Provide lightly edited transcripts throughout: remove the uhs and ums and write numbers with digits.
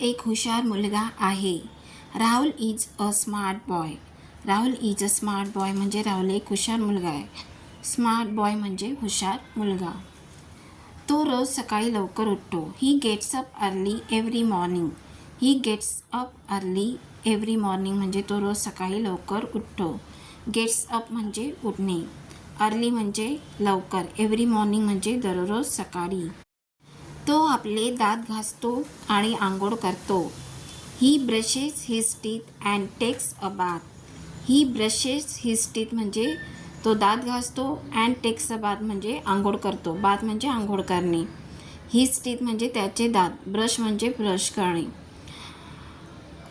एक हुशार मुलगा आहे. Rahul is a smart boy. Rahul is a smart boy म्हणजे राहुल एक हुशार मुलगा आहे. स्मार्ट बॉय म्हणजे हुशार मुलगा. तो रोज सकाळी लवकर उठतो. He gets up early every morning. He gets up early every morning म्हणजे तो रोज सकाळी लवकर उठतो. गेट्स अप म्हणजे उठणे. अर्ली म्हणजे लवकर. एव्हरी मॉर्निंग म्हणजे दररोज सकाळी. तो आपले दात घासतो आणि आंघोळ करतो. He brushes his teeth and takes a bath. He brushes his teeth म्हणजे तो दात घासतो अँड टेक्स अ बाथ म्हणजे आंघोळ करतो. बाथ म्हणजे आंघोळ करणे. हिज टीथ म्हणजे त्याचे दात. ब्रश म्हणजे ब्रश करणे.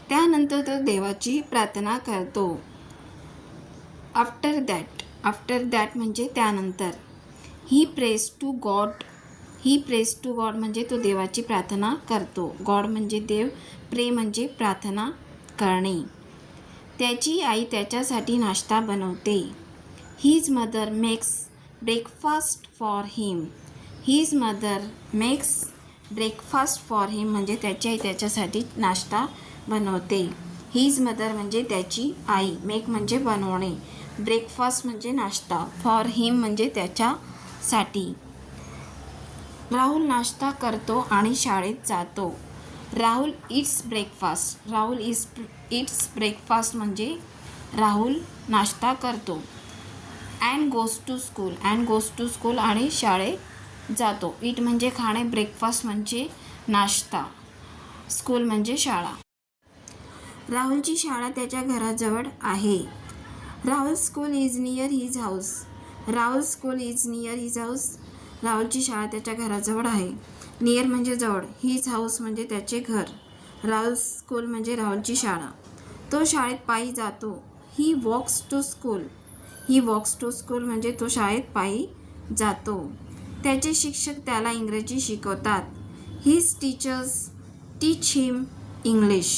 त्यानंतर तो देवाची प्रार्थना करतो. आफ्टर दॅट म्हणजे त्यानंतर. He prays to God. He prays to God म्हणजे तो देवाची प्रार्थना करतो. गॉड म्हणजे देव. प्रे म्हणजे प्रार्थना करणे. त्याची आई त्याच्यासाठी नाश्ता बनवते. His mother makes breakfast for him. His mother makes breakfast for him म्हणजे त्याची आई त्याच्यासाठी नाश्ता बनवते. हिज मदर म्हणजे त्याची आई. मेक म्हणजे बनवणे. ब्रेकफास्ट म्हणजे नाश्ता. फॉर हिम म्हणजे त्याच्यासाठी. राहुल नाश्ता करतो आणि शाळेत जातो. Rahul eats breakfast. Rahul eats breakfast म्हणजे राहुल नाश्ता करतो. And goes to school. And goes to school आणि शाळेत जातो. इट म्हणजे खाणे. ब्रेकफास्ट म्हणजे नाश्ता. स्कूल म्हणजे शाळा. राहुलची शाळा त्याच्या घराजवळ आहे. Rahul school is near his house. Rahul school is near his house. राहुलची शाळा त्याच्या घराजवळ आहे. नियर म्हणजे जवळ. हिज हाऊस म्हणजे त्याचे घर. राहुल स्कूल म्हणजे राहुलची शाळा. तो शाळेत पायी जातो. He walks to school. He walks to school म्हणजे तो शाळेत पायी जातो. त्याचे शिक्षक त्याला इंग्रजी शिकवतात. हिज टीचर्स टीच हिम इंग्लिश.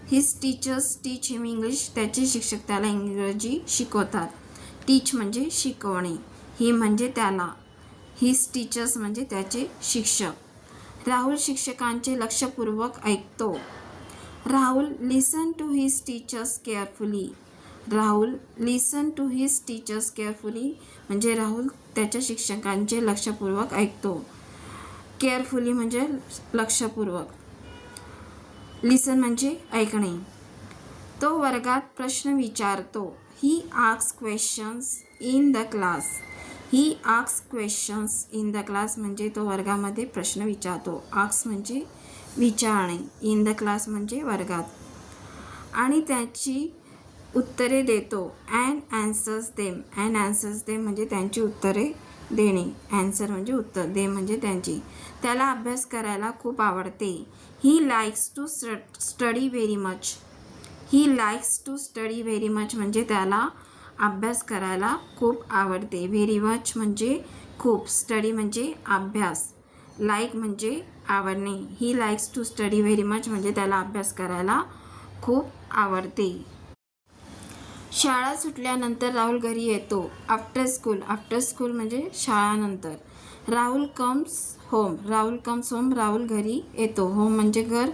हिज टीचर्स टीच हिम इंग्लिश. त्याचे शिक्षक त्याला इंग्रजी शिकवतात. टीच म्हणजे शिकवणे. हिम म्हणजे त्याला. हिज टीचर्स म्हणजे त्याचे शिक्षक. राहुल शिक्षकांचे लक्षपूर्वक ऐकतो. Rahul listen to his teachers carefully. Rahul listen to his teachers carefully म्हणजे राहुल त्याच्या शिक्षकांचे लक्षपूर्वक ऐकतो. केअरफुली म्हणजे लक्षपूर्वक. लिसन म्हणजे ऐकणे. तो वर्गात प्रश्न विचारतो. ही asks questions in the class. He asks questions in the class म्हणजे तो वर्गामध्ये प्रश्न विचारतो. आस्क म्हणजे विचारणे. इन द क्लास म्हणजे वर्गात. आणि त्याची उत्तरे देतो. And answers them. And answers them म्हणजे त्यांची उत्तरे देणे. ॲन्सर म्हणजे उत्तर. देम म्हणजे त्यांची. त्याला अभ्यास करायला खूप आवडते. He likes to study very much. He likes to study very much म्हणजे त्याला अभ्यास करायला खूप आवडते. व्हेरी मच म्हणजे खूप. स्टडी म्हणजे अभ्यास. लाईक म्हणजे आवडणे. He likes to study very much म्हणजे त्याला अभ्यास करायला खूप आवडते. शाळा सुटल्यानंतर राहुल घरी येतो. After school. आफ्टर स्कूल म्हणजे शाळानंतर. Rahul comes home. Rahul comes home. Rahul घरी येतो. होम म्हणजे घर.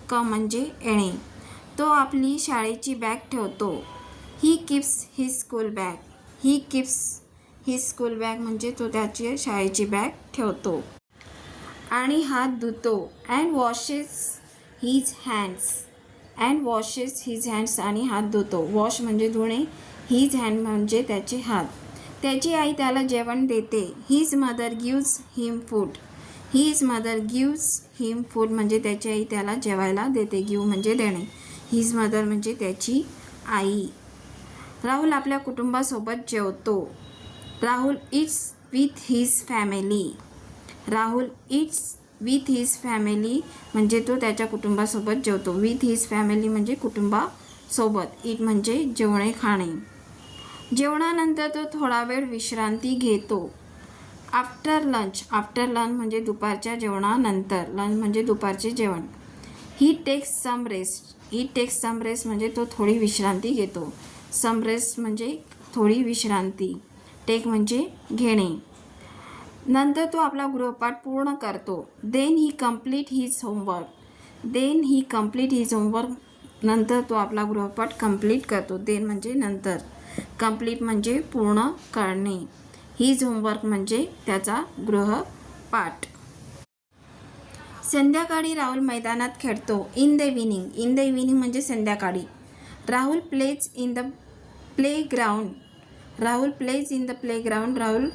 कम म्हणजे येणे. तो आपली शाळेची बॅग ठेवतो. He keeps his school bag. He keeps his school bag म्हणजे तो त्याची शाळेची बॅग ठेवतो. आणि हात धुतो. And washes his hands. And washes his hands आणि हात धुतो. वॉश म्हणजे धुणे. हिज हँड म्हणजे त्याचे हात. त्याची आई त्याला जेवण देते. हिज मदर गिव्ज हिम फूड. हिज मदर गिव्ज हिम फूड म्हणजे त्याची आई त्याला जेवायला देते. गिव्ह म्हणजे देणे. हिज मदर म्हणजे त्याची आई. राहुल आपल्या कुटुंबासोबत जेवतो. Rahul it's with his family. Rahul it's with his family म्हणजे तो त्याच्या कुटुंबासोबत जेवतो. विथ हिज फॅमिली म्हणजे कुटुंबासोबत. इट म्हणजे जेवणे खाणे. जेवणानंतर तो थोडा वेळ विश्रांती घेतो. After lunch. आफ्टर लंच म्हणजे दुपारच्या जेवणानंतर. लंच म्हणजे दुपारचे जेवण. ही टेक्स सम रेस्ट. ही टेक्स सम रेस्ट म्हणजे तो थोडी विश्रांती घेतो. सम रेस्ट म्हणजे थोडी विश्रांती. टेक म्हणजे घेणे. नंतर तो आपला गृहपाठ पूर्ण करतो. Then he complete his homework. Then he complete his homework, नंतर तो आपला गृहपाठ कंप्लीट करतो. देन म्हणजे नंतर, कंप्लीट म्हणजे पूर्ण करणे, हिज होमवर्क म्हणजे त्याचा गृहपाठ. संध्याकाळी राहुल मैदानात खेळतो. In the evening, in the evening म्हणजे संध्याकाळी. Rahul plays in the playground, Rahul plays in the playground, Rahul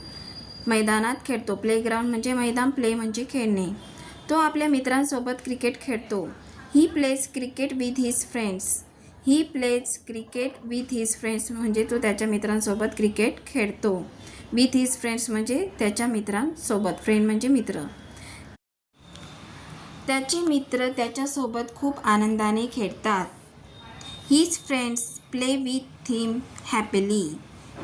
मैदानात खेळतो. प्लेग्राऊंड म्हणजे मैदान, प्ले म्हणजे खेळणे. तो आपल्या मित्रांसोबत क्रिकेट खेळतो. He plays cricket with his friends, he plays cricket with his friends म्हणजे तो त्याच्या मित्रांसोबत क्रिकेट खेळतो. विथ हिज फ्रेंड्स म्हणजे त्याच्या मित्रांसोबत, फ्रेंड म्हणजे मित्र. त्याचे मित्र त्याच्यासोबत खूप आनंदाने खेळतात. His friends play with him happily,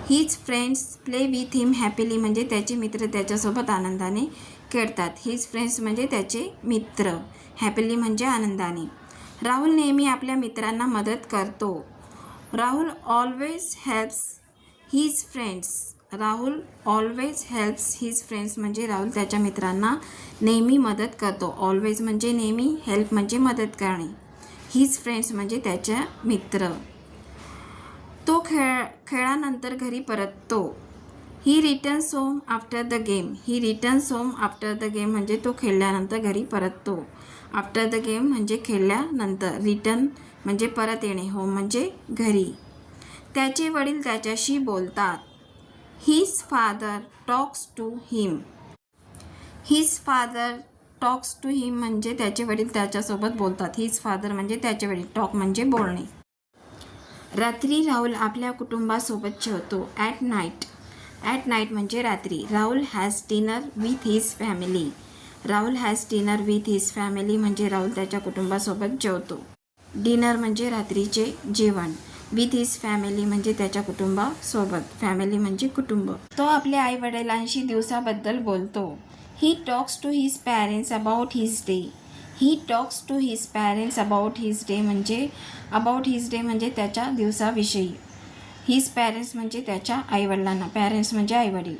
his friends play with him happily म्हणजे त्याचे मित्र त्याच्यासोबत आनंदाने खेळतात. हिज फ्रेंड्स म्हणजे त्याचे मित्र, हॅपीली म्हणजे आनंदाने. राहुल नेहमी आपल्या मित्रांना मदत करतो. Rahul always helps his friends, Rahul always helps his friends म्हणजे राहुल त्याच्या मित्रांना नेहमी मदत करतो. ऑलवेज म्हणजे नेहमी, हेल्प म्हणजे मदत करणे. हिज फ्रेंड्स म्हणजे त्याच्या मित्र. तो खेळानंतर घरी परततो. ही returns home after the game, he returns home after the game म्हणजे तो खेळल्यानंतर घरी परततो. आफ्टर द गेम म्हणजे खेळल्यानंतर, रिटर्न म्हणजे परत येणे, होम म्हणजे घरी. त्याचे वडील त्याच्याशी बोलतात. His father talks to him, his father talks to him म्हणजे त्याचे वडील त्याच्यासोबत बोलतात. हिज फादर म्हणजे त्याचे वडील, टॉक म्हणजे बोलणे. रात्री राहुल आपल्या कुटुंबासोबत जेवतो. ॲट नाईट, ॲट नाईट म्हणजे रात्री. Rahul has dinner with his family, Rahul has dinner with his family म्हणजे राहुल त्याच्या कुटुंबासोबत जेवतो. डिनर म्हणजे रात्रीचे जेवण. विथ हिज फॅमिली म्हणजे त्याच्या कुटुंबासोबत, फॅमिली म्हणजे कुटुंब. तो आपल्या आईवडिलांशी दिवसाबद्दल बोलतो. He talks to his parents about his day, he talks to his parents about his day म्हणजे, अबाउट हिज डे म्हणजे त्याच्या दिवसाविषयी. हिज पॅरेंट्स म्हणजे त्याच्या आईवडिलांना, पॅरेंट्स म्हणजे आईवडील.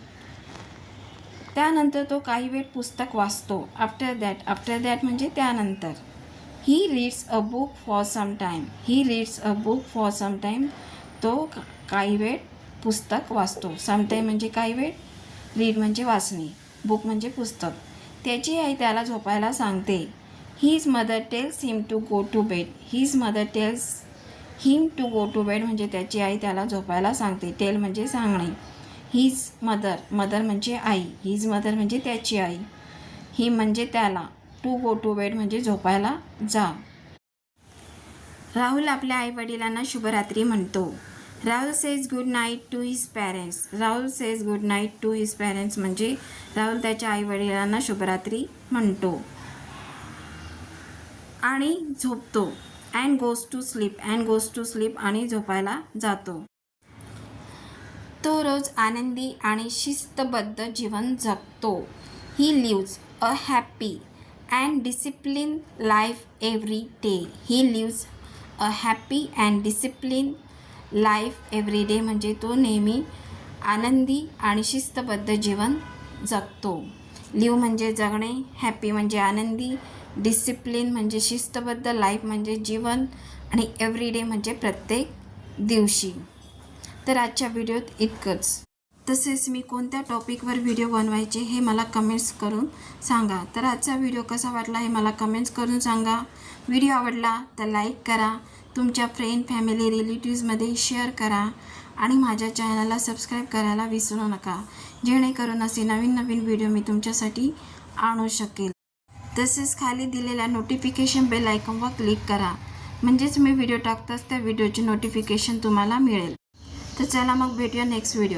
त्यानंतर तो काही वेळ पुस्तक वाचतो. आफ्टर दॅट, आफ्टर दॅट म्हणजे त्यानंतर. He reads a book for some time, he reads a book for some time तो काही वेळ पुस्तक वाचतो. सम टाईम म्हणजे काही वेळ, रीड म्हणजे वाचणे, बुक म्हणजे पुस्तक. त्याची आई त्याला झोपायला सांगते. His mother tells him to go to bed, his mother tells him to go to bed म्हणजे त्याची आई त्याला झोपायला सांगते. टेल म्हणजे सांगणे. हिज मदर, मदर म्हणजे आई, हिज मदर म्हणजे त्याची आई, हिम म्हणजे त्याला, टू गो टू बेड म्हणजे झोपायला जा. राहुल आपल्या आईवडिलांना शुभरात्री म्हणतो. Rahul says good night to his parents, Rahul says good night to his parents म्हणजे राहुल त्याच्या आईवडिलांना शुभरात्री म्हणतो आणि झोपतो. And goes to sleep, and goes to sleep आणि झोपायला जातो. तो रोज आनंदी आणि शिस्तबद्ध जीवन जगतो. He lives a happy and discipline life every day, he lives a happy and discipline life every day म्हणजे तो नेहमी आनंदी आणि शिस्तबद्ध जीवन जगतो. लिव्ह म्हणजे जगणे, हॅपी म्हणजे आनंदी, डिसिप्लिन म्हणजे शिस्तबद्ध, लाईफ म्हणजे जीवन आणि एव्हरी डे म्हणजे प्रत्येक दिवशी. तर आजच्या व्हिडिओत इतकंच. तसेच मी कोणत्या टॉपिकवर व्हिडिओ बनवायचे हे मला कमेंट्स करून सांगा. तर आजचा व्हिडिओ कसा वाटला हे मला कमेंट्स करून सांगा. व्हिडिओ आवडला तर लाईक करा, तुमच्या फ्रेंड, फॅमिली, रिलेटिव्समध्ये शेअर करा आणि माझ्या चॅनलला सबस्क्राईब करायला विसरू नका, जेणेकरून असे नवीन नवीन व्हिडिओ मी तुमच्यासाठी आणू शकेल. तसेच खाली दिलेल्या नोटिफिकेशन बेल आयकॉनवर क्लिक करा, म्हणजेच मी व्हिडिओ टाकताच त्या व्हिडिओची नोटिफिकेशन तुम्हाला मिळेल. तर चला मग भेटूया नेक्स्ट व्हिडिओ.